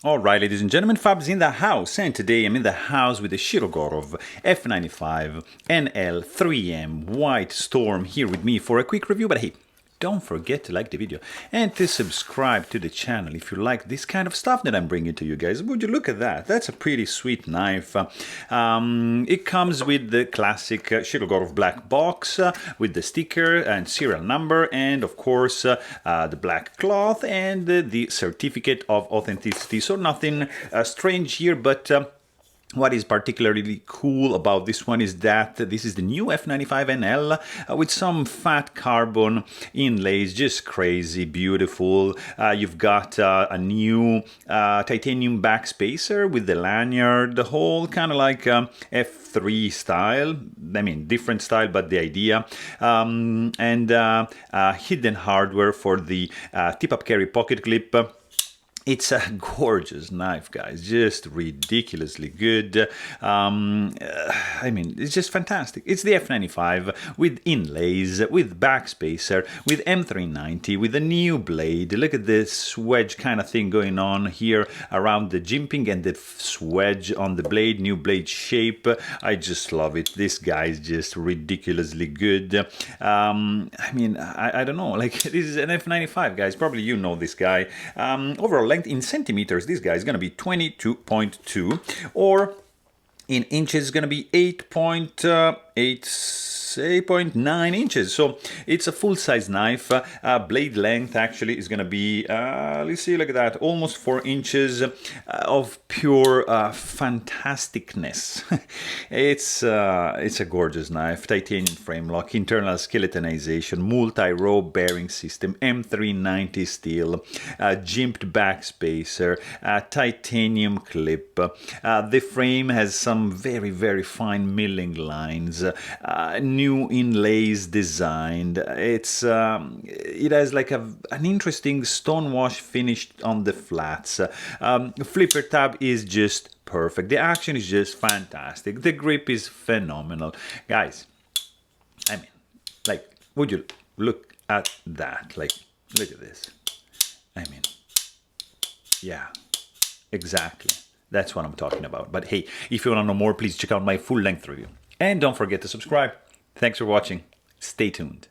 Alright, ladies and gentlemen, Fab's in the house, and today I'm in the house with the Shirogorov F95 NL 3M White Storm here with me for a quick review. But hey, don't forget to like the video and to subscribe to the channel if you like this kind of stuff that I'm bringing to you guys. Would you look at that? That's a pretty sweet knife. It comes with the classic Shirogorov black box with the sticker and serial number, and of course the black cloth and the certificate of authenticity. So nothing strange here, but what is particularly cool about this one is that this is the new F95NL with some fat carbon inlays, just crazy beautiful. You've got a new titanium backspacer with the lanyard, the whole kind of like F3 style. I mean, different style, but the idea. And hidden hardware for the tip-up carry pocket clip. It's a gorgeous knife, guys, just ridiculously good. I mean, it's just fantastic. It's the F95 with inlays, with backspacer, with M390, with a new blade. Look at this wedge kind of thing going on here around the jimping and the wedge on the blade, new blade shape. I just love it. This guy is just ridiculously good. I mean, I don't know, like, this is an F95, guys. Probably you know this guy. Overall length in centimeters, this guy is going to be 22.2, or in inches is going to be 8.9 inches. So it's a full-size knife. Blade length actually is going to be, let's see, look at that, almost 4 inches of pure fantasticness. It's a gorgeous knife. Titanium frame lock, internal skeletonization, multi-row bearing system, M390 steel, jimped backspacer, titanium clip. The frame has some very, very fine milling lines. New inlays designed. It has like an interesting stonewash finish on the flats. Flipper tab is just perfect. The action is just fantastic. The grip is phenomenal. Guys, I mean, like, would you look at that? Like, look at this. I mean, yeah, exactly. That's what I'm talking about. But hey, if you want to know more, please check out my full-length review. And don't forget to subscribe. Thanks for watching. Stay tuned.